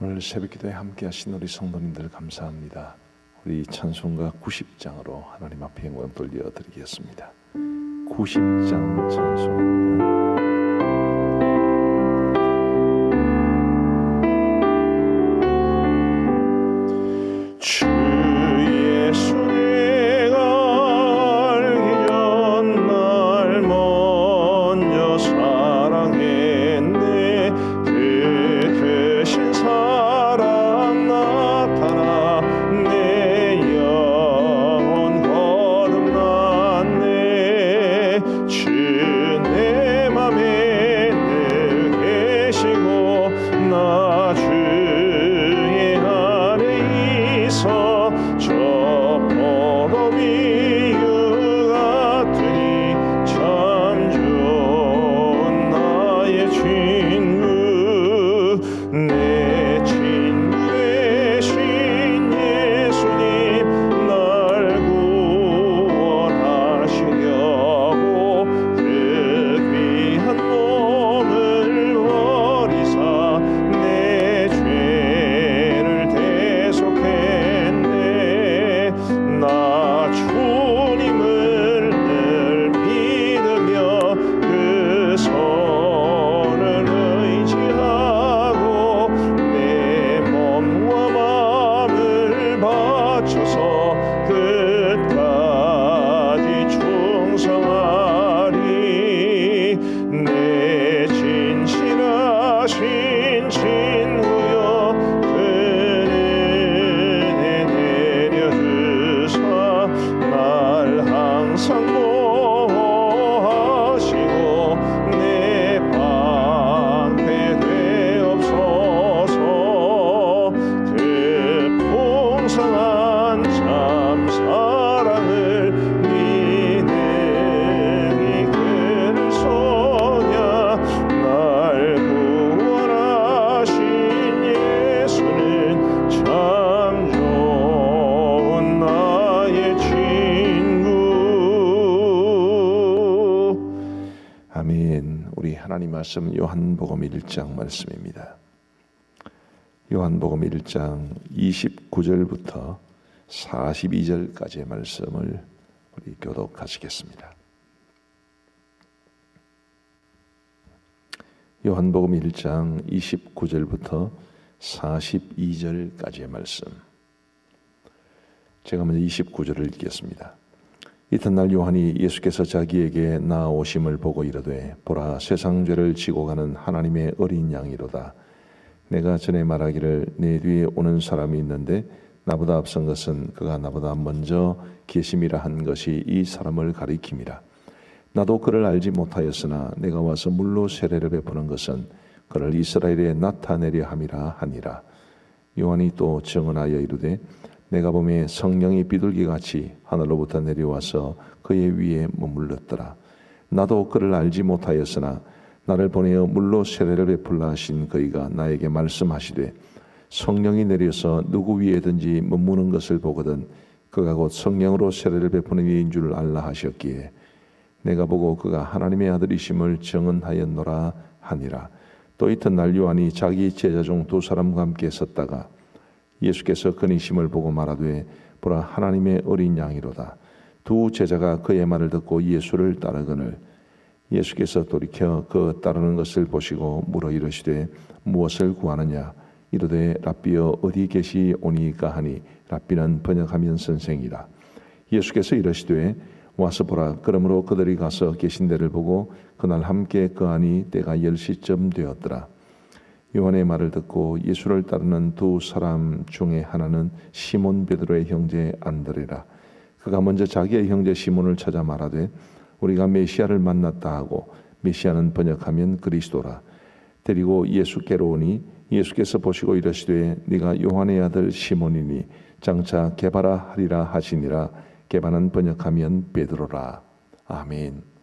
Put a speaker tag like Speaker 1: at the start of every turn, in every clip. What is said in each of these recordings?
Speaker 1: 오늘 새벽기도에 함께 하신 우리 성도님들 감사합니다. 우리 찬송가 90장으로 하나님 앞에 영광 돌려드리겠습니다. 90장 찬송입니다. 하나님 말씀 요한복음 1장 말씀입니다. 요한복음 1장 29절부터 42절까지의 말씀을 우리 교독하시겠습니다. 요한복음 1장 29절부터 42절까지의 말씀. 제가 먼저 29절을 읽겠습니다. 이튿날 요한이 예수께서 자기에게 나아오심을 보고 이르되 보라 세상 죄를 지고 가는 하나님의 어린 양이로다. 내가 전에 말하기를 내 뒤에 오는 사람이 있는데 나보다 앞선 것은 그가 나보다 먼저 계심이라 한 것이 이 사람을 가리킴이라. 나도 그를 알지 못하였으나 내가 와서 물로 세례를 베푸는 것은 그를 이스라엘에 나타내려 함이라 하니라. 요한이 또 증언하여 이르되 내가 보매 성령이 비둘기같이 하늘로부터 내려와서 그의 위에 머물렀더라. 나도 그를 알지 못하였으나 나를 보내어 물로 세례를 베풀라 하신 그이가 나에게 말씀하시되 성령이 내려서 누구 위에든지 머무는 것을 보거든 그가 곧 성령으로 세례를 베푸는 이인 줄 알라 하셨기에 내가 보고 그가 하나님의 아들이심을 증언하였노라 하니라. 또 이튿날 요한이 자기 제자 중 두 사람과 함께 섰다가 예수께서 그니심을 보고 말하되 보라 하나님의 어린 양이로다. 두 제자가 그의 말을 듣고 예수를 따르거늘 예수께서 돌이켜 그 따르는 것을 보시고 물어 이르시되 무엇을 구하느냐. 이르되 랍비여 어디 계시오니까 하니 랍비는 번역하면 선생이라. 예수께서 이르시되 와서 보라. 그러므로 그들이 가서 계신 데를 보고 그날 함께 거하니 때가 10시쯤 되었더라. 요한의 말을 듣고 예수를 따르는 두 사람 중에 하나는 시몬 베드로의 형제 안드레라. 그가 먼저 자기의 형제 시몬을 찾아 말하되 우리가 메시아를 만났다 하고 메시아는 번역하면 그리스도라. 데리고 예수께로 오니 예수께서 보시고 이르시되 네가 요한의 아들 시몬이니 장차 게바라 하리라 하시니라. 게바는 번역하면 베드로라. 아멘.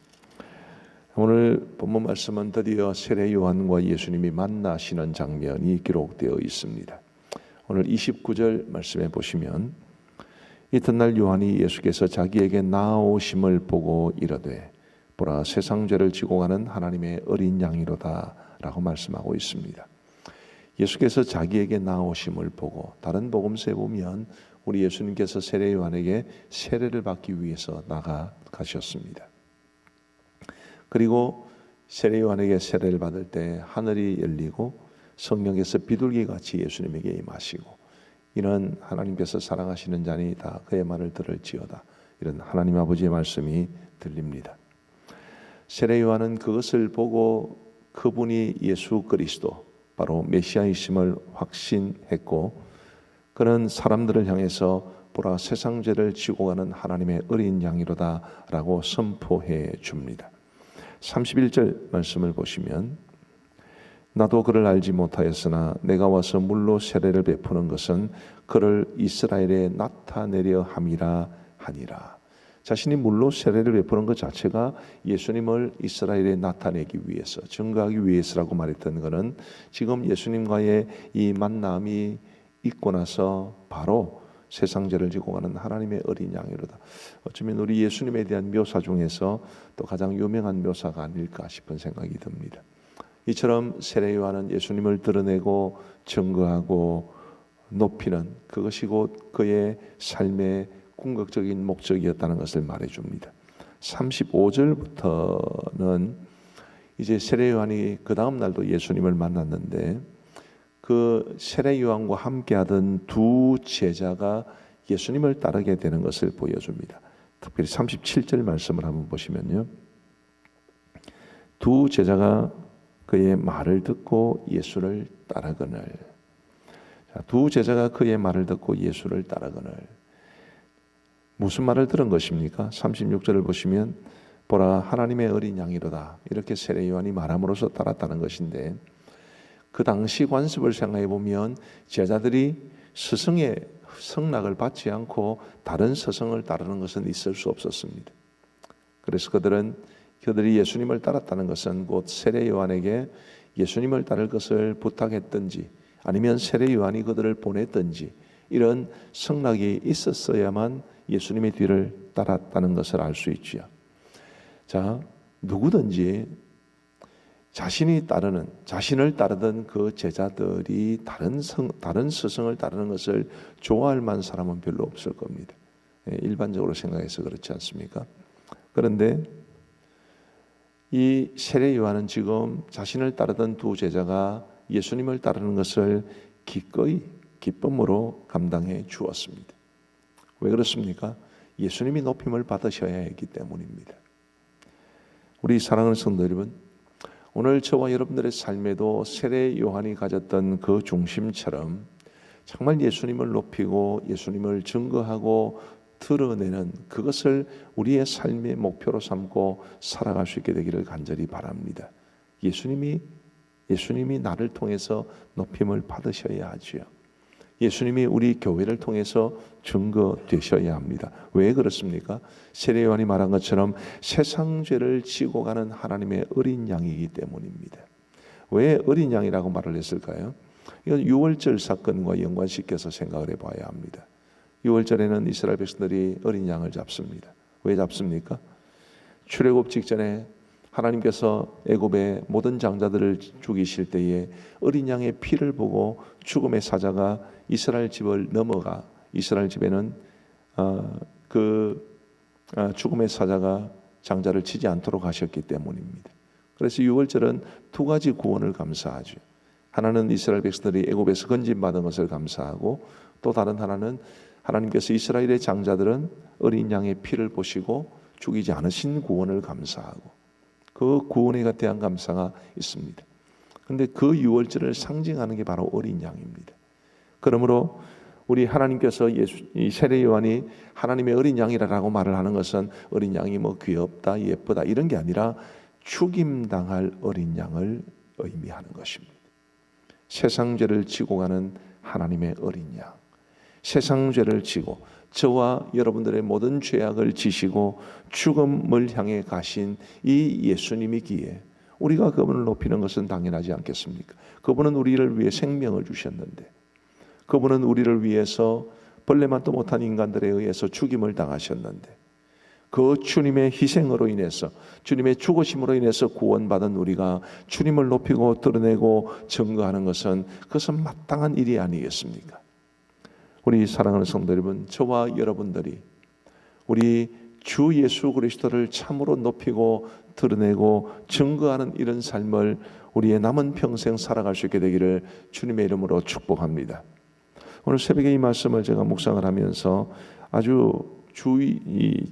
Speaker 1: 오늘 본문 말씀은 드디어 세례 요한과 예수님이 만나시는 장면이 기록되어 있습니다. 오늘 29절 말씀에 보시면 이튿날 요한이 예수께서 자기에게 나아오심을 보고 이르되 보라 세상 죄를 지고 가는 하나님의 어린 양이로다 라고 말씀하고 있습니다. 예수께서 자기에게 나오심을 보고, 다른 복음서에 보면 우리 예수님께서 세례 요한에게 세례를 받기 위해서 나가셨습니다. 그리고 세례 요한에게 세례를 받을 때 하늘이 열리고 성령께서 비둘기같이 예수님에게 임하시고, 이는 하나님께서 사랑하시는 자니 다 그의 말을 들을지어다, 이런 하나님 아버지의 말씀이 들립니다. 세례 요한은 그것을 보고 그분이 예수 그리스도 바로 메시아이심을 확신했고, 그는 사람들을 향해서 보라 세상 죄를 지고 가는 하나님의 어린 양이로다 라고 선포해 줍니다. 31절 말씀을 보시면, 나도 그를 알지 못하였으나 내가 와서 물로 세례를 베푸는 것은 그를 이스라엘에 나타내려 함이라 하니라. 자신이 물로 세례를 베푸는 것 자체가 예수님을 이스라엘에 나타내기 위해서, 증거하기 위해서라고 말했던 것은 지금 예수님과의 이 만남이 있고 나서 바로 세상 죄를 지고 가는 하나님의 어린 양이로다. 어쩌면 우리 예수님에 대한 묘사 중에서 또 가장 유명한 묘사가 아닐까 싶은 생각이 듭니다. 이처럼 세례 요한은 예수님을 드러내고 증거하고 높이는 그것이 곧 그의 삶의 궁극적인 목적이었다는 것을 말해줍니다. 35절부터는 이제 세례 요한이 그 다음 날도 예수님을 만났는데, 그 세례 요한과 함께하던 두 제자가 예수님을 따르게 되는 것을 보여줍니다. 특별히 37절 말씀을 한번 보시면요, 두 제자가 그의 말을 듣고 예수를 따르거늘. 두 제자가 그의 말을 듣고 예수를 따르거늘. 무슨 말을 들은 것입니까? 36절을 보시면 보라 하나님의 어린 양이로다, 이렇게 세례 요한이 말함으로써 따랐다는 것인데, 그 당시 관습을 생각해 보면 제자들이 스승의 성락을 받지 않고 다른 스승을 따르는 것은 있을 수 없었습니다. 그래서 그들이 예수님을 따랐다는 것은 곧 세례 요한에게 예수님을 따를 것을 부탁했든지 아니면 세례 요한이 그들을 보냈든지 이런 성락이 있었어야만 예수님의 뒤를 따랐다는 것을 알 수 있지요. 자, 누구든지 자신을 따르던 그 제자들이 다른 스승을 따르는 것을 좋아할 만한 사람은 별로 없을 겁니다. 일반적으로 생각해서 그렇지 않습니까? 그런데 이 세례 요한은 지금 자신을 따르던 두 제자가 예수님을 따르는 것을 기꺼이 기쁨으로 감당해 주었습니다. 왜 그렇습니까? 예수님이 높임을 받으셔야 했기 때문입니다. 우리 사랑하는 성도 여러분, 오늘 저와 여러분들의 삶에도 세례 요한이 가졌던 그 중심처럼 정말 예수님을 높이고 예수님을 증거하고 드러내는 그것을 우리의 삶의 목표로 삼고 살아갈 수 있게 되기를 간절히 바랍니다. 예수님이 나를 통해서 높임을 받으셔야 하지요. 예수님이 우리 교회를 통해서 증거되셔야 합니다. 왜 그렇습니까? 세례 요한이 말한 것처럼 세상 죄를 지고 가는 하나님의 어린 양이기 때문입니다. 왜 어린 양이라고 말을 했을까요? 이건 유월절 사건과 연관시켜서 생각을 해봐야 합니다. 유월절에는 이스라엘 백성들이 어린 양을 잡습니다. 왜 잡습니까? 출애굽 직전에 하나님께서 애굽의 모든 장자들을 죽이실 때에 어린 양의 피를 보고 죽음의 사자가 이스라엘 집을 넘어가, 이스라엘 집에는 죽음의 사자가 장자를 치지 않도록 하셨기 때문입니다. 그래서 유월절은 두 가지 구원을 감사하죠. 하나는 이스라엘 백성들이 애굽에서 건짐받은 것을 감사하고, 또 다른 하나는 하나님께서 이스라엘의 장자들은 어린 양의 피를 보시고 죽이지 않으신 구원을 감사하고, 그 구원에 대한 감사가 있습니다. 그런데 그 유월절을 상징하는 게 바로 어린 양입니다. 그러므로 우리 하나님께서 이 세례 요한이 하나님의 어린 양이라고 말을 하는 것은 어린 양이 뭐 귀엽다, 예쁘다 이런 게 아니라 죽임당할 어린 양을 의미하는 것입니다. 세상 죄를 지고 가는 하나님의 어린 양, 세상 죄를 지고 저와 여러분들의 모든 죄악을 지시고 죽음을 향해 가신 이 예수님이기에 우리가 그분을 높이는 것은 당연하지 않겠습니까? 그분은 우리를 위해 생명을 주셨는데, 그분은 우리를 위해서 벌레만도 못한 인간들에 의해서 죽임을 당하셨는데, 그 주님의 희생으로 인해서, 주님의 죽으심으로 인해서 구원받은 우리가 주님을 높이고 드러내고 증거하는 것은 그것은 마땅한 일이 아니겠습니까? 우리 사랑하는 성도 여러분, 저와 여러분들이 우리 주 예수 그리스도를 참으로 높이고 드러내고 증거하는 이런 삶을 우리의 남은 평생 살아갈 수 있게 되기를 주님의 이름으로 축복합니다. 오늘 새벽에 이 말씀을 제가 묵상을 하면서 아주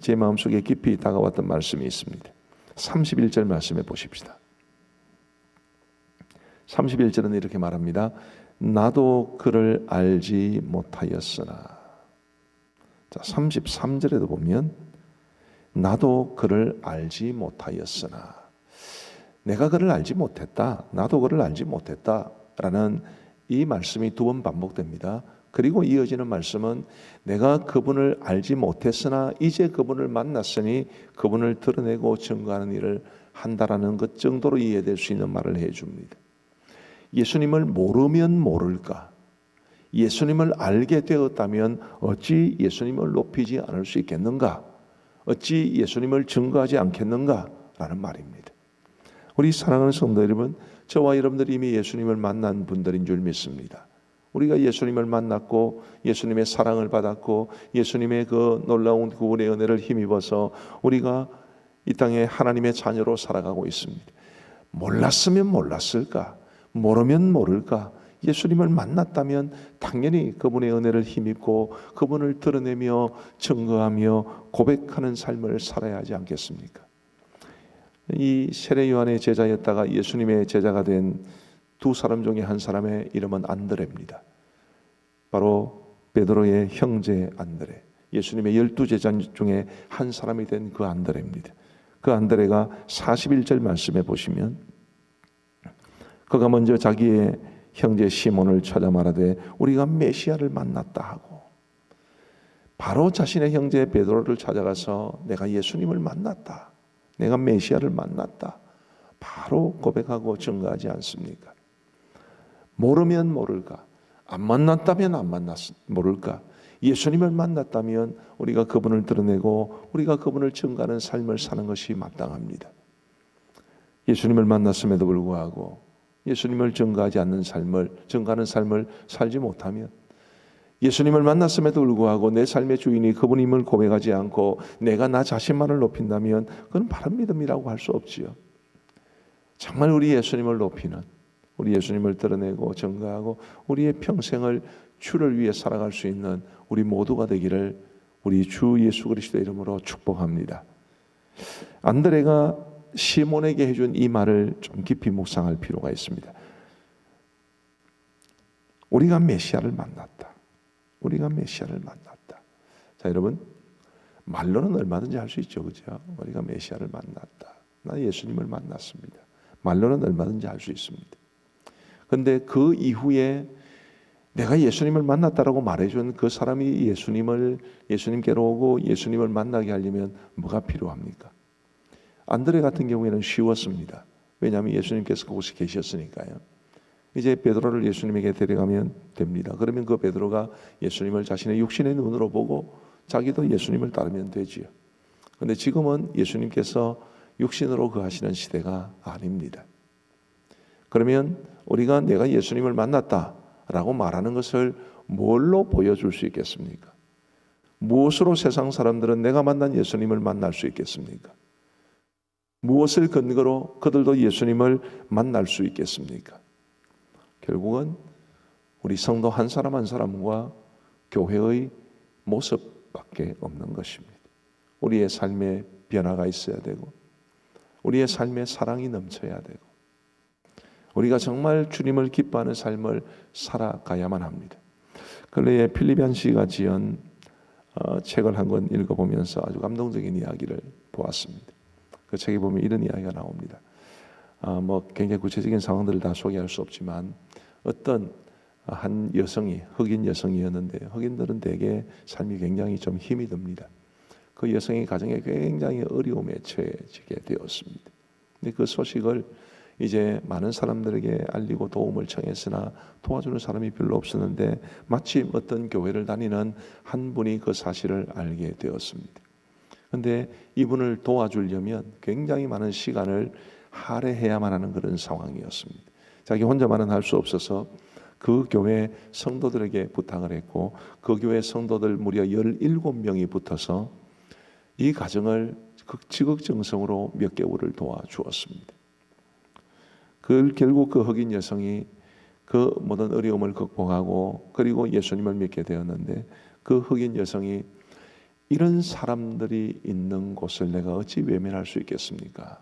Speaker 1: 제 마음속에 깊이 다가왔던 말씀이 있습니다. 31절 말씀해 보십시다. 31절은 이렇게 말합니다. 나도 그를 알지 못하였으나. 자, 33절에도 보면 나도 그를 알지 못하였으나, 내가 그를 알지 못했다, 나도 그를 알지 못했다 라는 이 말씀이 두 번 반복됩니다. 그리고 이어지는 말씀은 내가 그분을 알지 못했으나 이제 그분을 만났으니 그분을 드러내고 증거하는 일을 한다라는 것 정도로 이해될 수 있는 말을 해줍니다. 예수님을 모르면 모를까? 예수님을 알게 되었다면 어찌 예수님을 높이지 않을 수 있겠는가? 어찌 예수님을 증거하지 않겠는가? 라는 말입니다. 우리 사랑하는 성도 여러분, 저와 여러분들이 이미 예수님을 만난 분들인 줄 믿습니다. 우리가 예수님을 만났고 예수님의 사랑을 받았고 예수님의 그 놀라운 구원의 은혜를 힘입어서 우리가 이 땅에 하나님의 자녀로 살아가고 있습니다. 몰랐으면 몰랐을까? 모르면 모를까? 예수님을 만났다면 당연히 그분의 은혜를 힘입고 그분을 드러내며 증거하며 고백하는 삶을 살아야 하지 않겠습니까? 이 세례 요한의 제자였다가 예수님의 제자가 된 두 사람 중에 한 사람의 이름은 안드레입니다. 바로 베드로의 형제 안드레, 예수님의 12제자 중에 한 사람이 된 그 안드레입니다. 그 안드레가 41절 말씀에 보시면 그가 먼저 자기의 형제 시몬을 찾아 말하되 우리가 메시아를 만났다 하고, 바로 자신의 형제 베드로를 찾아가서 내가 예수님을 만났다, 내가 메시아를 만났다, 바로 고백하고 증거하지 않습니까? 모르면 모를까? 안 만났다면 모를까? 예수님을 만났다면 우리가 그분을 드러내고 우리가 그분을 증거하는 삶을 사는 것이 마땅합니다. 예수님을 만났음에도 불구하고 예수님을 증거하지 않는 삶을, 증거하는 삶을 살지 못하면, 예수님을 만났음에도 불구하고 내 삶의 주인이 그분임을 고백하지 않고 내가 나 자신만을 높인다면 그건 바른 믿음이라고 할 수 없지요. 정말 우리 예수님을 높이는, 우리 예수님을 드러내고 증거하고 우리의 평생을 주를 위해 살아갈 수 있는 우리 모두가 되기를 우리 주 예수 그리스도의 이름으로 축복합니다. 안드레가 시몬에게 해준 이 말을 좀 깊이 묵상할 필요가 있습니다. 우리가 메시아를 만났다. 우리가 메시아를 만났다. 자, 여러분, 말로는 얼마든지 할 수 있죠, 그죠? 우리가 메시아를 만났다. 나 예수님을 만났습니다. 말로는 얼마든지 할 수 있습니다. 그런데 그 이후에 내가 예수님을 만났다라고 말해준 그 사람이 예수님께로 오고 예수님을 만나게 하려면 뭐가 필요합니까? 안드레 같은 경우에는 쉬웠습니다. 왜냐하면 예수님께서 그곳에 계셨으니까요. 이제 베드로를 예수님에게 데려가면 됩니다. 그러면 그 베드로가 예수님을 자신의 육신의 눈으로 보고 자기도 예수님을 따르면 되지요. 그런데 지금은 예수님께서 육신으로 거하시는 시대가 아닙니다. 그러면 우리가 내가 예수님을 만났다라고 말하는 것을 뭘로 보여줄 수 있겠습니까? 무엇으로 세상 사람들은 내가 만난 예수님을 만날 수 있겠습니까? 무엇을 근거로 그들도 예수님을 만날 수 있겠습니까? 결국은 우리 성도 한 사람 한 사람과 교회의 모습밖에 없는 것입니다. 우리의 삶에 변화가 있어야 되고 우리의 삶에 사랑이 넘쳐야 되고 우리가 정말 주님을 기뻐하는 삶을 살아가야만 합니다. 근래에 필립 씨가 지은 책을 한 권 읽어보면서 아주 감동적인 이야기를 보았습니다. 그 책에 보면 이런 이야기가 나옵니다. 굉장히 구체적인 상황들을 다 소개할 수 없지만 어떤 한 여성이, 흑인 여성이었는데 흑인들은 대개 삶이 굉장히 좀 힘이 듭니다. 그 여성이 가정에 굉장히 어려움에 처해지게 되었습니다. 근데 그 소식을 이제 많은 사람들에게 알리고 도움을 청했으나 도와주는 사람이 별로 없었는데 마침 어떤 교회를 다니는 한 분이 그 사실을 알게 되었습니다. 근데 이분을 도와주려면 굉장히 많은 시간을 할애해야만 하는 그런 상황이었습니다. 자기 혼자만은 할 수 없어서 그 교회 성도들에게 부탁을 했고, 그 교회 성도들 무려 17명이 붙어서 이 가정을 지극정성으로 몇 개월을 도와주었습니다. 결국 그 흑인 여성이 그 모든 어려움을 극복하고 그리고 예수님을 믿게 되었는데, 그 흑인 여성이 이런 사람들이 있는 곳을 내가 어찌 외면할 수 있겠습니까?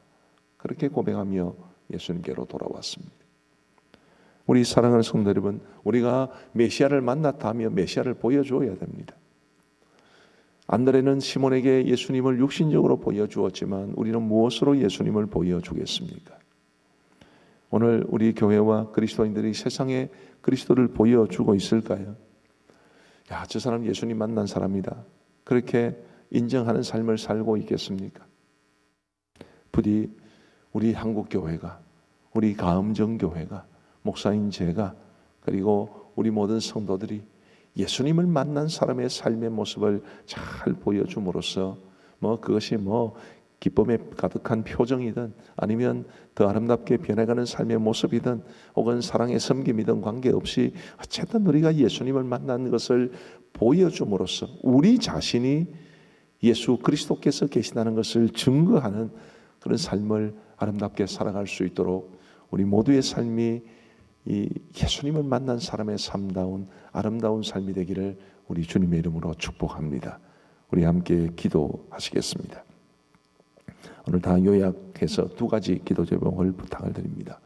Speaker 1: 그렇게 고백하며 예수님께로 돌아왔습니다. 우리 사랑하는 성도 여러분, 우리가 메시아를 만났다 하면 메시아를 보여줘야 됩니다. 안드레는 시몬에게 예수님을 육신적으로 보여주었지만 우리는 무엇으로 예수님을 보여주겠습니까? 오늘 우리 교회와 그리스도인들이 세상에 그리스도를 보여주고 있을까요? 야, 저 사람 예수님 만난 사람이다, 그렇게 인정하는 삶을 살고 있겠습니까? 부디 우리 한국교회가, 우리 가음정교회가, 목사인 제가, 그리고 우리 모든 성도들이 예수님을 만난 사람의 삶의 모습을 잘 보여줌으로써 그것이 기쁨에 가득한 표정이든 아니면 더 아름답게 변해가는 삶의 모습이든 혹은 사랑의 섬김이든 관계없이 어쨌든 우리가 예수님을 만난 것을 보여줌으로써 우리 자신이 예수 그리스도께서 계시다는 것을 증거하는 그런 삶을 아름답게 살아갈 수 있도록 우리 모두의 삶이 이 예수님을 만난 사람의 삶다운 아름다운 삶이 되기를 우리 주님의 이름으로 축복합니다. 우리 함께 기도하시겠습니다. 오늘 다 요약해서 두 가지 기도 제목을 부탁을 드립니다.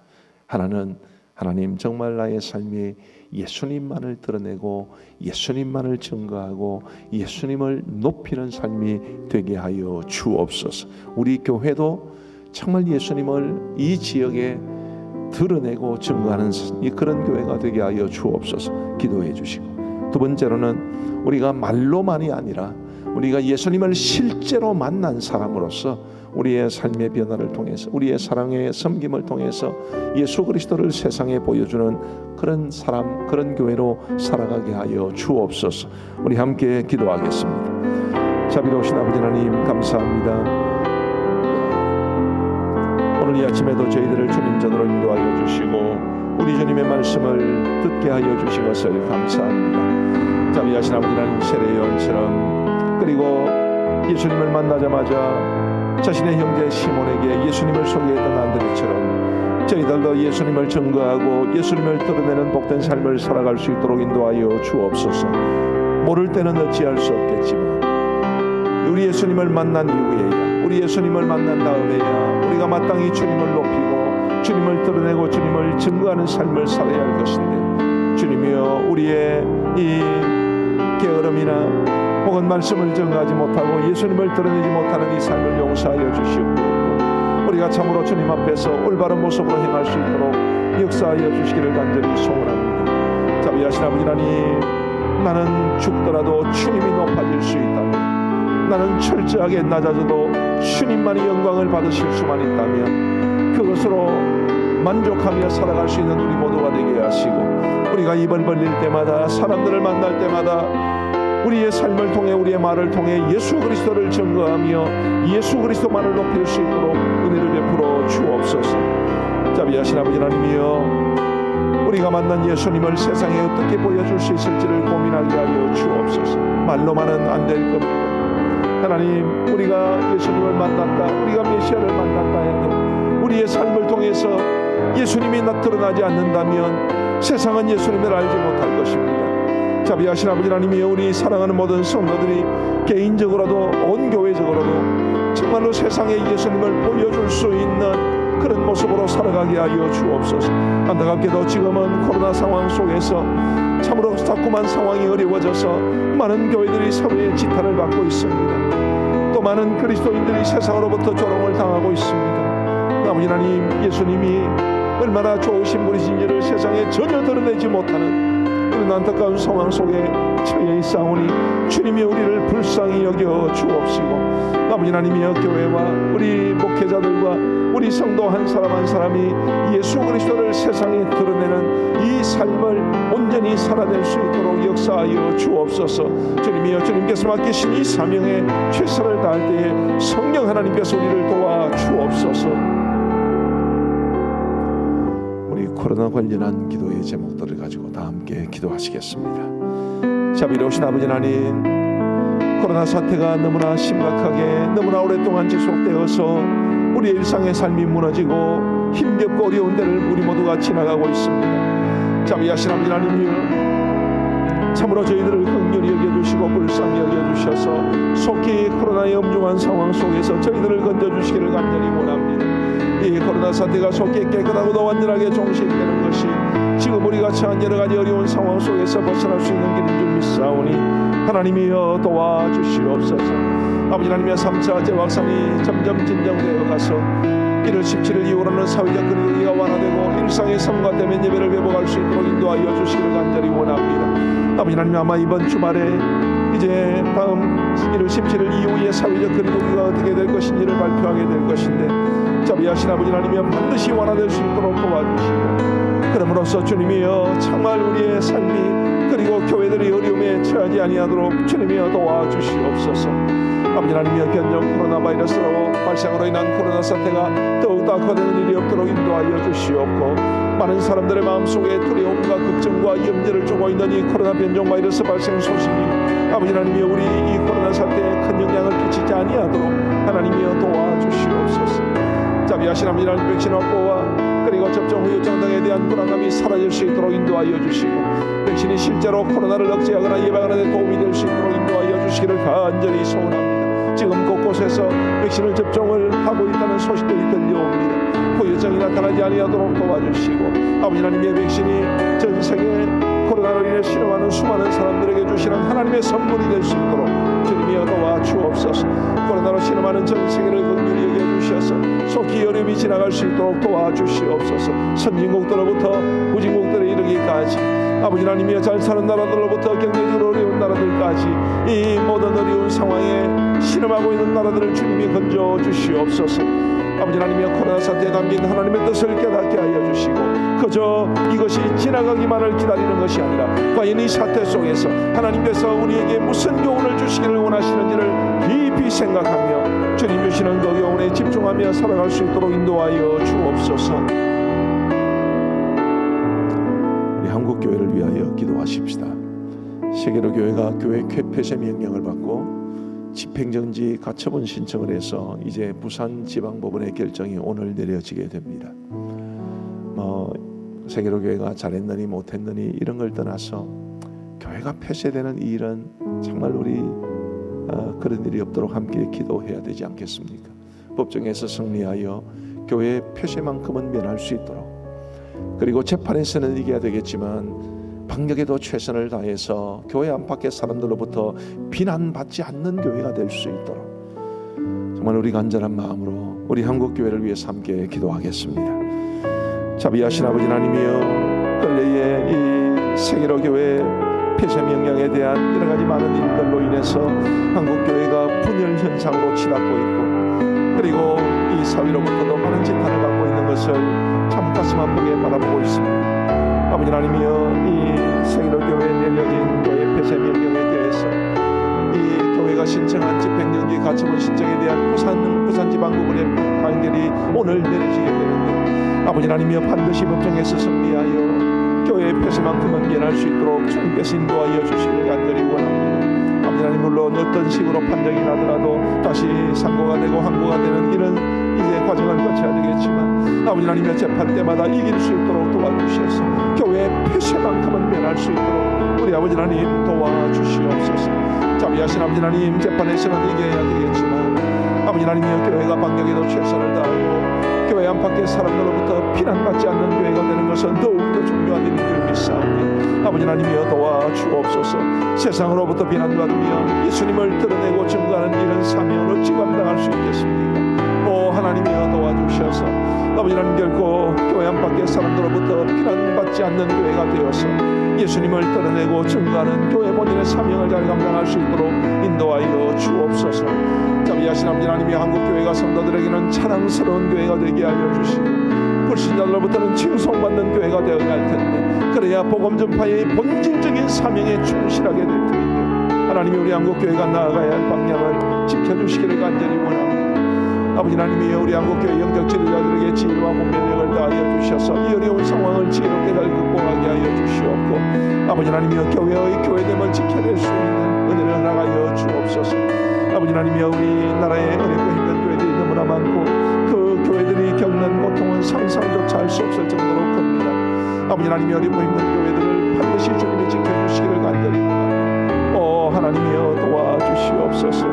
Speaker 1: 하나는, 하나님 정말 나의 삶이 예수님만을 드러내고 예수님만을 증거하고 예수님을 높이는 삶이 되게 하여 주옵소서. 우리 교회도 정말 예수님을 이 지역에 드러내고 증거하는 그런 교회가 되게 하여 주옵소서. 기도해 주시고, 두 번째로는 우리가 말로만이 아니라 우리가 예수님을 실제로 만난 사람으로서 우리의 삶의 변화를 통해서, 우리의 사랑의 섬김을 통해서 예수 그리스도를 세상에 보여주는 그런 사람, 그런 교회로 살아가게 하여 주옵소서. 우리 함께 기도하겠습니다. 자비로우신 아버지 하나님, 감사합니다. 오늘 이 아침에도 저희들을 주님 전으로 인도하여 주시고 우리 주님의 말씀을 듣게 하여 주신 것을 감사합니다. 자비하신 아버지 하나님, 세례 요한처럼, 그리고 예수님을 만나자마자 자신의 형제 시몬에게 예수님을 소개했던 안드레처럼 저희들도 예수님을 증거하고 예수님을 드러내는 복된 삶을 살아갈 수 있도록 인도하여 주옵소서. 모를 때는 어찌할 수 없겠지만 우리 예수님을 만난 이후에야, 우리 예수님을 만난 다음에야 우리가 마땅히 주님을 높이고 주님을 드러내고 주님을 증거하는 삶을 살아야 할 것인데, 주님이여, 우리의 이 게으름이나 혹은 말씀을 증거하지 못하고 예수님을 드러내지 못하는 이 삶을 용서하여 주시옵고, 우리가 참으로 주님 앞에서 올바른 모습으로 행할 수 있도록 역사하여 주시기를 간절히 소원합니다. 자비하신 아버지 하나님, 나는 죽더라도 주님이 높아질 수 있다면, 나는 철저하게 낮아져도 주님만이 영광을 받으실 수만 있다면 그것으로 만족하며 살아갈 수 있는 우리 모두가 되게 하시고, 우리가 입을 벌릴 때마다, 사람들을 만날 때마다 우리의 삶을 통해, 우리의 말을 통해 예수 그리스도를 증거하며 예수 그리스도만을 높일 수 있도록 은혜를 베풀어 주옵소서. 자비하신 아버지 하나님이여, 우리가 만난 예수님을 세상에 어떻게 보여줄 수 있을지를 고민하게 하여 주옵소서. 말로만은 안 될 겁니다. 하나님, 우리가 예수님을 만났다, 우리가 메시아를 만났다 해도 우리의 삶을 통해서 예수님이 드러나지 않는다면 세상은 예수님을 알지 못할 것입니다. 자비하신 아버지 하나님이여, 우리 사랑하는 모든 성도들이 개인적으로도 온 교회적으로도 정말로 세상에 예수님을 보여줄 수 있는 그런 모습으로 살아가게 하여 주옵소서. 안타깝게도 지금은 코로나 상황 속에서 참으로 자꾸만 상황이 어려워져서 많은 교회들이 사회의 지탄을 받고 있습니다. 또 많은 그리스도인들이 세상으로부터 조롱을 당하고 있습니다. 아버지 하나님, 예수님이 얼마나 좋으신 분이신지를 세상에 전혀 드러내지 못하는 이런 안타까운 상황 속에 처해 있사오니 주님이 우리를 불쌍히 여겨 주옵시고, 아버지 하나님이여 교회와 우리 목회자들과 우리 성도 한 사람 한 사람이 예수 그리스도를 세상에 드러내는 이 삶을 온전히 살아낼 수 있도록 역사하여 주옵소서. 주님이여, 주님께서 맡기신 이 사명에 최선을 다할 때에 성령 하나님께서 우리를 도와 주옵소서. 우리 코로나 관련한 기도의 제목들을 가지고 다 함께 기도하시겠습니다. 자비로우신 아버지 하나님, 코로나 사태가 너무나 심각하게 너무나 오랫동안 지속되어서 우리의 일상의 삶이 무너지고 힘겹고 어려운 데를 우리 모두가 지나가고 있습니다. 자비하신 아버지 하나님이여, 참으로 저희들을 긍휼히 여겨주시고 불쌍히 여겨주셔서 속히 코로나의 엄중한 상황 속에서 저희들을 건져주시기를 간절히 원합니다. 이 코로나 사태가 속히 깨끗하고도 완전하게 종식되는 것이 지금 우리가 처한 여러 가지 어려운 상황 속에서 벗어날 수 있는 길인 줄 믿사오니 하나님이여 도와주시옵소서. 아버지 하나님의 3차 재확산이 점점 진정되어 가서 1월 17일 이후로는 사회적 거리두기가 완화되고 일상의 삶과 대면 예배를 회복할 수 있도록 인도하여 주시기를 간절히 원합니다. 아버지 하나님, 아마 이번 주말에 이제 다음 1월 17일 이후에 사회적 거리두기가 어떻게 될 것인지를 발표하게 될 것인데, 자비하신 아버지 하나님이여 반드시 완화될 수 있도록 도와주시고, 그러므로써 주님이여 정말 우리의 삶이 그리고 교회들이 어려움에 처하지 아니하도록 주님이여 도와주시옵소서. 아버지 하나님이여, 현재 코로나 바이러스로 발생으로 인한 코로나 사태가 더욱더 악화되는 일이 없도록 인도하여 주시옵고, 많은 사람들의 마음속에 두려움과 걱정과 염려를 주고 있는 이 코로나 변종 바이러스 발생 소식이 아버지 하나님이여 우리 이 코로나 사태에 큰 영향을 끼치지 아니하도록 하나님이여 도와주시옵소서. 자비하신 아버지 하나님, 백신 확보와 그리고 접종 후유증 등에 대한 불안감이 사라질 수 있도록 인도하여 주시고, 백신이 실제로 코로나를 억제하거나 예방하는 데 도움이 될 수 있도록 인도하여 주시기를 간절히 소원합니다. 지금 곳곳에서 백신을 접종을 하고 있다는 소식들이 들려옵니다. 후유증이 나타나지 아니하도록 도와주시고, 아버지 하나님의 백신이 전 세계 코로나로 인해 실험하는 수많은 사람들에게 주시는 하나님의 선물이 될 수 있도록 주님이여 도와주옵소서. 코로나로 실험하는 전 세계를 긍휼히 여겨주셔서 속히 어려움이 지나갈 수 있도록 도와주시옵소서. 선진국들로부터 후진국들에 이르기까지 아버지 하나님이여 잘 사는 나라들로부터 경제적으로 어려운 나라들까지 이 모든 어려운 상황에 실험하고 있는 나라들을 주님이 건져 주시옵소서. 아버지 하나님이여, 코로나 사태에 담긴 하나님의 뜻을 깨닫게 하여 주시고, 그저 이것이 지나가기만을 기다리는 것이 아니라 과연 이 사태 속에서 하나님께서 우리에게 무슨 교훈을 주시기를 원하시는지를 깊이 생각하며 주님 주시는 그 교훈에 집중하며 살아갈 수 있도록 인도하여 주옵소서. 우리 한국교회를 위하여 기도하십시다. 세계로 교회가 교회 폐쇄 명령을 받고 집행정지 가처분 신청을 해서 이제 부산지방법원의 결정이 오늘 내려지게 됩니다. 세계로 교회가 잘했느니 못했느니 이런 걸 떠나서 교회가 폐쇄되는 이 일은 정말 우리 그런 일이 없도록 함께 기도해야 되지 않겠습니까? 법정에서 승리하여 교회 폐쇄만큼은 면할 수 있도록, 그리고 재판에서는 이겨야 되겠지만 방역에도 최선을 다해서 교회 안팎의 사람들로부터 비난받지 않는 교회가 될 수 있도록 정말 우리 간절한 마음으로 우리 한국교회를 위해서 함께 기도하겠습니다. 자비하신 아버지 하나님이여, 근래에 이 세계로 교회 폐쇄 명령에 대한 여러 가지 많은 일들로 인해서 한국교회가 분열 현상으로 치닫고 있고, 그리고 이 사회로부터도 많은 지탄을 받고 있는 것을 참 가슴 아프게 바라보고 있습니다. 아버지 하나님이여, 이 세계로 교회에 내려진 교회 폐쇄 명령에 대해서 이 교회가 신청한 집행정지 가처분 신청에 대한 부산지방법원의 판결이 오늘 내려지게 되는데, 아버지 하나님이여 반드시 법정에서 승리하여 교회의 폐쇄만큼은 면할 수 있도록 주님께서 인도하여 주시기를 간절히 원합니다. 아버지 하나님, 물론 어떤 식으로 판정이 나더라도 다시 상고가 되고 항고가 되는 이런 이제 과정을 거쳐야 되겠지만, 아버지 하나님의 재판 때마다 이길 수 있도록 도와주셔서 교회의 폐쇄만큼은 면할 수 있도록 우리 아버지 하나님 도와주시옵소서. 자비하신 아버지 하나님, 재판에서는 이겨야 되겠지만 아버지 하나님의 교회가 방역에도 최선을 다하고 교회 안팎의 사람들로부터 비난받지 않는 교회가 되는 것은 더욱더 중요한 일인 줄 믿사오니 아버지 하나님이여 도와주옵소서. 세상으로부터 비난받으며 예수님을 드러내고 증거하는 이런 사명을 어찌 감당할 수 있겠습니까? 오 하나님이여 도와주셔서 아버지 하나님, 결코 교회 안팎의 사람들로부터 비난받지 않는 교회가 되어서 예수님을 드러내고 증거하는 교회 본인의 사명을 잘 감당할 수 있도록 인도하여 주옵소서. 자비하신 아버지 하나님이 한국교회가 성도들에게는 자랑스러운 교회가 되게 하여 주시고 불신자들로부터는 칭송받는 교회가 되어갈 텐데, 그래야 복음 전파의 본질적인 사명에 충실하게 될 텐데, 하나님이 우리 한국교회가 나아가야 할 방향을 지켜주시기를 간절히 원합니다. 아버지 하나님이 우리 한국교회 영적 지도자들에게 지혜와 분별력을 다하여 주셔서 이 어려운 상황을 지혜롭게 잘 극복하게 하여 주시옵고, 아버지 하나님이 교회의 교회됨을 지켜낼 수 있는 은혜를 허락하여 주옵소서. 아버지 하나님이 우리나라에 어렵고 힘든 교회들이 너무나 많고 그 교회들이 겪는 고통은 상상조차 할 수 없을 정도로 큽니다. 아버지 하나님이 어렵고 힘든 교회들을 반드시 주님이 지켜주시기를 간절히 원합니다. 하나님이여 도와주시옵소서.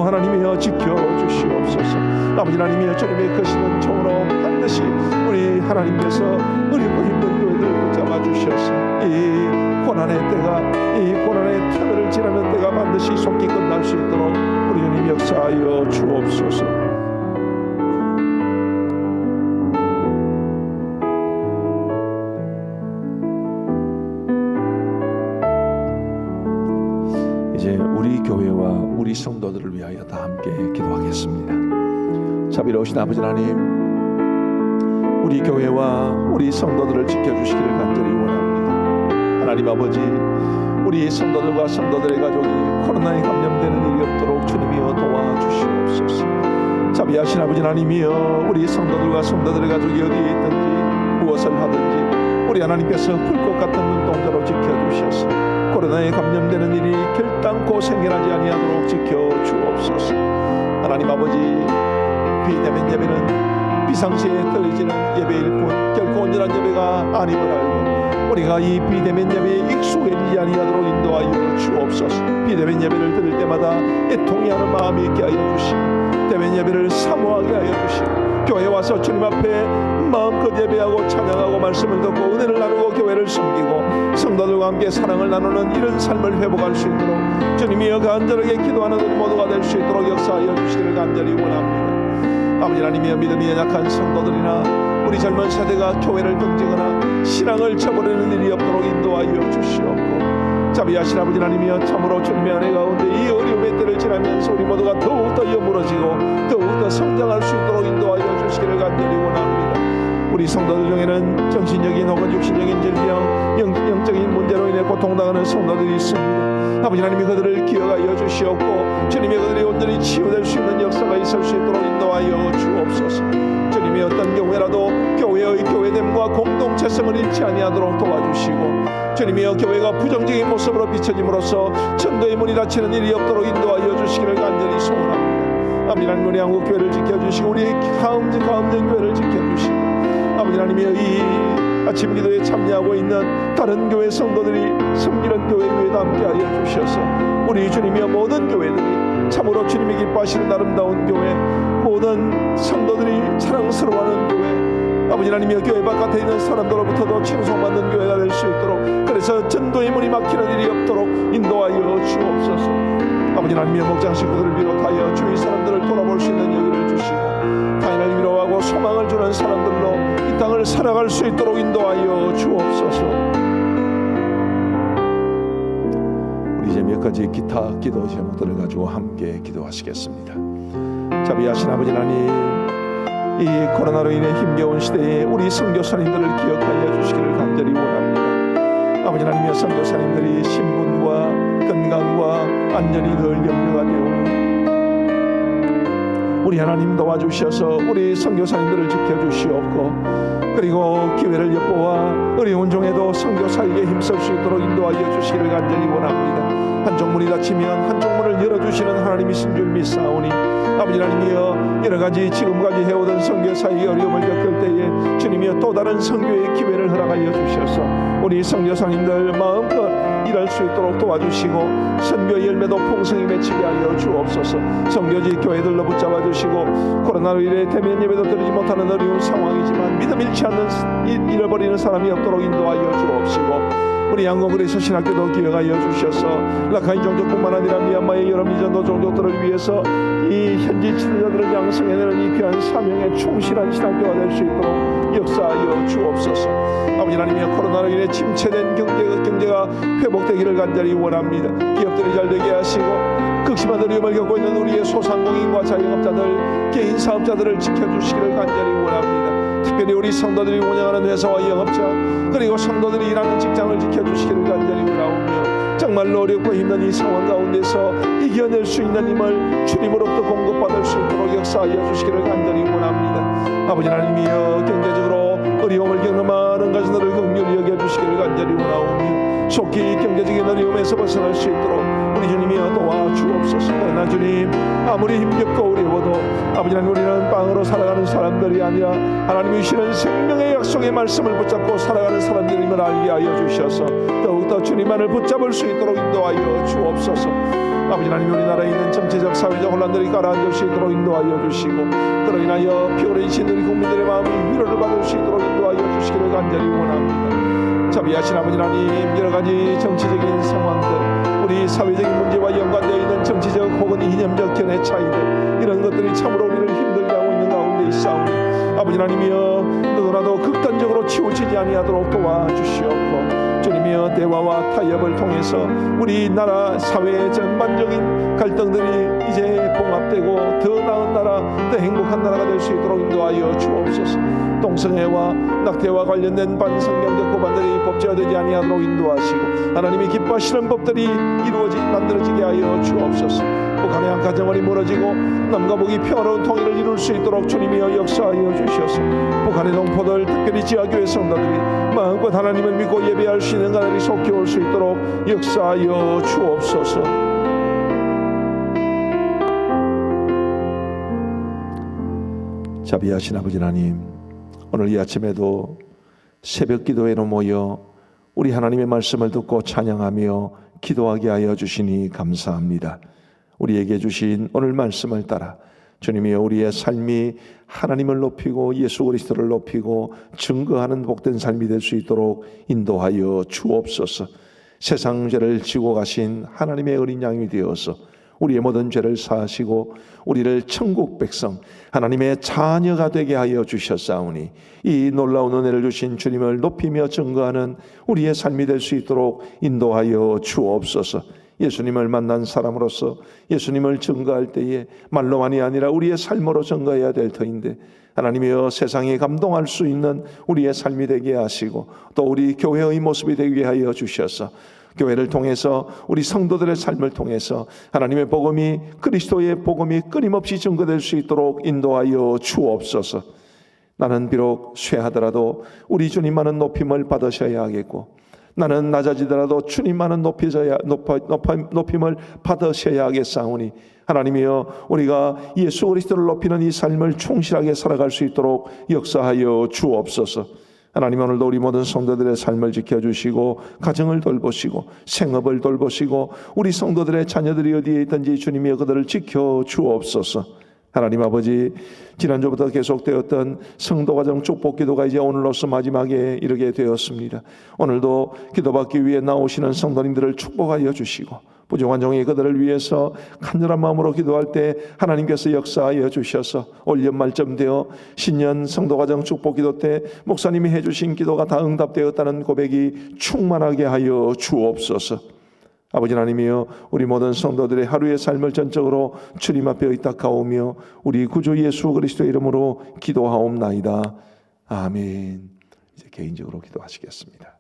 Speaker 1: 하나님이여 지켜주시옵소서. 아버지 하나님이여 주님의 크시는 종으로 반드시 우리 하나님께서 어렵고 힘든 교회들을 붙잡아 주셔서 이 고난의 때가, 이 고난의 터널을 지나는 때가 반드시 속히 끝날 수 있도록 우리 주님 역사하여 주옵소서. 이제 우리 교회와 우리 성도들을 위하여 다 함께 기도하겠습니다. 자비로우신 아버지 하나님, 우리 교회와 우리 성도들을 지켜주시기를 간절히 원합니다. 하나님 아버지, 우리 성도들과 성도들의 가족이 코로나에 감염되는 일이 없도록 주님이여 도와주시옵소서. 자비하신 아버지 하나님이여, 우리 성도들과 성도들의 가족이 어디에 있든지 무엇을 하든지 우리 하나님께서 불꽃 같은 눈동자로 지켜주셔서 코로나에 감염되는 일이 결단코 생겨나지 아니하도록 지켜주옵소서. 하나님 아버지, 비대면 예배는 비상시에 떨어지는 예배일 뿐 결코 온전한 예배가 아님을 알고 우리가 이 비대면 예배에 익숙해지지 아니하도록 인도하여 주옵소서. 비대면 예배를 드릴 때마다 애통이 하는 마음이 있게 하여 주시고 대면 예배를 사모하게 하여 주시고 교회에 와서 주님 앞에 마음껏 예배하고 찬양하고 말씀을 듣고 은혜를 나누고 교회를 섬기고 성도들과 함께 사랑을 나누는 이런 삶을 회복할 수 있도록 주님이여 간절하게 기도하는 우리 모두가 될 수 있도록 역사하여 주시기를 간절히 원합니다. 아버지 하나님이여, 믿음이 연약한 성도들이나 우리 젊은 세대가 교회를 등지거나 신앙을 저버리는 일이 없도록 인도하여 주시옵고, 자비하신 아버지 하나님이여, 참으로 주님의 은혜 가운데 이 어려움의 때를 지나면서 우리 모두가 더욱더 여물어지고 더욱더 성장할 수 있도록 인도하여 주시기를 간절히 원합니다. 우리 성도들 중에는 정신적인 혹은 육신적인 질병, 영적인 문제로 인해 고통당하는 성도들이 있습니다. 아버지 하나님이 그들을 기억하여 주시옵고 주님이 그들이 온전히 치유될 수 있는 역사가 있을 수 있도록 인도하여 주옵소서. 주님이 어떤 경우에라도 교회의 교회됨과 공동체성을 잃지 아니하도록 도와주시고 주님이여, 교회가 부정적인 모습으로 비춰짐으로써 전도의 문이 닫히는 일이 없도록 인도하여 주시기를 간절히 소원합니다. 아버지 하나님, 우리 한국교회를 지켜주시고 우리 가음전 교회를 지켜주시고 아버지 하나님이여, 이 아침 기도에 참여하고 있는 다른 교회 성도들이 섬기는 교회 위에도 함께하여 주셔서 우리 주님이여, 모든 교회들이 참으로 주님이 기뻐하시는 아름다운 교회, 모든 성도들이 사랑스러워하는 교회, 아버지 하나님이여, 교회 바깥에 있는 사람들로부터도 칭송받는 교회가 될 수 있도록, 그래서 전도의 문이 막히는 일이 없도록 인도하여 주옵소서. 아버지 하나님이여, 목장 식구들을 비롯하여 주위 사람들을 돌아볼 수 있는 여유를 주시고 타인을 위로하고 소망을 주는 사람들로 이 땅을 살아갈 수 있도록 인도하여 주옵소서. 우리 이제 몇 가지 기타 기도 제목들을 가지고 함께 기도하시겠습니다. 자비하신 아버지 하나님, 이 코로나로 인해 힘겨운 시대에 우리 선교사님들을 기억하여 주시기를 간절히 원합니다. 아버지 하나님이여, 선교사님들이 신분과 건강과 안전이 늘 염려가 되오니 우리 하나님 도와주셔서 우리 선교사님들을 지켜주시옵고, 그리고 기회를 엿보아 어려운 중에도 선교사에게 힘쓸 수 있도록 인도하여 주시기를 간절히 원합니다. 한쪽 문이 닫히면 한쪽 문을 열어주시는 하나님이신 줄 믿사오니 아버지 하나님이여, 여러가지 지금까지 해오던 선교사의 어려움을 겪을 때에 주님이여, 또 다른 선교의 기회를 허락하여 주셔서 우리 선교사님들 마음껏 일할 수 있도록 도와주시고 선교의 열매도 풍성히 맺히게 하여 주옵소서. 선교지 교회들로 붙잡아 주시고 코로나로 인해 대면 예배도 드리지 못하는 어려운 상황이지만 믿음 잃지 않는 잃어버리는 사람이 없도록 인도하여 주옵시고 우리 양건그리스 신학교도 기억하여 주셔서 라카인 종족뿐만 아니라 미얀마의 여러 미전도 종족들을 위해서 이 현지 지도자들을 양성해내는 이 귀한 사명에 충실한 신학교가 될 수 있도록 역사하여 주옵소서. 아버지 하나님이여, 코로나로 인해 침체된 경제가 회복되기를 간절히 원합니다. 기업들이 잘 되게 하시고 극심한 어려움을 겪고 있는 우리의 소상공인과 자영업자들, 개인 사업자들을 지켜주시기를 간절히 원합니다. 특별히 우리 성도들이 운영하는 회사와 영업자, 그리고 성도들이 일하는 직장을 지켜주시기를 간절히 원하오며, 정말로 어렵고 힘든 이 상황 가운데서 이겨낼 수 있는 힘을 주님으로부터 공급받을 수 있도록 역사하여 주시기를 간절히 원합니다. 아버지 하나님이여, 경제적으로 어려움을 겪는 많은 가정들을 긍휼히 여겨주시기를 간절히 원하오며, 속히 경제적인 어려움에서 벗어날 수 있도록 우리 주님이여 도와주옵소서. 그러나 주님, 아무리 힘겹고 어려워도 아버지 하나님, 우리는 빵으로 살아가는 사람들이 아니라 하나님이 주시는 생명의 약속의 말씀을 붙잡고 살아가는 사람들임을 알게 하여 주셔서 더욱더 주님만을 붙잡을 수 있도록 인도하여 주옵소서. 아버지 하나님, 우리나라에 있는 정치적 사회적 혼란들이 가라앉을 수 있도록 인도하여 주시고, 그로 인하여 피곤해지신 우리 국민들의 마음이 위로를 받을 수 있도록 인도하여 주시기를 간절히 원합니다. 자비하신 아버지 하나님, 여러 가지 정치적인 상황들, 우리 사회적인 문제와 연관되어 있는 정치적 혹은 이념적 견해 차이들, 이런 것들이 참으로 우리를 힘들게 하고 있는 가운데 있사오니 아버지 하나님이여, 누구라도 극단적으로 치우치지 아니하도록 도와주시옵고, 주님이여, 대화와 타협을 통해서 우리 나라 사회의 전반적인 갈등들이 이제 봉합되고 더 나은 나라, 더 행복한 나라가 될 수 있도록 인도하여 주옵소서. 동성애와 낙태와 관련된 반성경적 법안들이 법제화되지 아니하도록 인도하시고, 하나님이 기뻐하시는 법들이 만들어지게 하여 주옵소서. 북한의 한 가정이 무너지고 남과 북이 평화로운 통일을 이룰 수 있도록 주님이여 역사하여 주셔서, 북한의 동포들, 특별히 지하교회 성도들이 마음껏 하나님을 믿고 예배할 수 있는 날이 속히 올 수 있도록 역사하여 주옵소서. 자비하신 아버지 하나님, 오늘 이 아침에도 새벽 기도회로 모여 우리 하나님의 말씀을 듣고 찬양하며 기도하게 하여 주시니 감사합니다. 우리에게 주신 오늘 말씀을 따라 주님이여, 우리의 삶이 하나님을 높이고 예수 그리스도를 높이고 증거하는 복된 삶이 될 수 있도록 인도하여 주옵소서. 세상 죄를 지고 가신 하나님의 어린 양이 되어서 우리의 모든 죄를 사하시고 우리를 천국 백성, 하나님의 자녀가 되게 하여 주셨사오니, 이 놀라운 은혜를 주신 주님을 높이며 증거하는 우리의 삶이 될 수 있도록 인도하여 주옵소서. 예수님을 만난 사람으로서 예수님을 증거할 때에 말로만이 아니라 우리의 삶으로 증거해야 될 터인데, 하나님이여, 세상에 감동할 수 있는 우리의 삶이 되게 하시고 또 우리 교회의 모습이 되게 하여 주셔서, 교회를 통해서 우리 성도들의 삶을 통해서 하나님의 복음이, 그리스도의 복음이 끊임없이 증거될 수 있도록 인도하여 주옵소서. 나는 비록 쇠하더라도 우리 주님만은 높임을 받으셔야 하겠고, 나는 낮아지더라도 주님만은 높임을 받으셔야 하겠사오니, 하나님이여, 우리가 예수 그리스도를 높이는 이 삶을 충실하게 살아갈 수 있도록 역사하여 주옵소서. 하나님, 오늘도 우리 모든 성도들의 삶을 지켜주시고 가정을 돌보시고 생업을 돌보시고 우리 성도들의 자녀들이 어디에 있든지 주님이여 그들을 지켜주옵소서. 하나님 아버지, 지난주부터 계속되었던 성도가정 축복기도가 이제 오늘로서 마지막에 이르게 되었습니다. 오늘도 기도받기 위해 나오시는 성도님들을 축복하여 주시고, 부족한 종이 그들을 위해서 간절한 마음으로 기도할 때 하나님께서 역사하여 주셔서 올 연말쯤 되어 신년 성도가정 축복기도 때 목사님이 해주신 기도가 다 응답되었다는 고백이 충만하게 하여 주옵소서. 아버지 하나님이여, 우리 모든 성도들의 하루의 삶을 전적으로 주님 앞에 의탁하오며 우리 구주 예수 그리스도의 이름으로 기도하옵나이다. 아멘. 이제 개인적으로 기도하시겠습니다.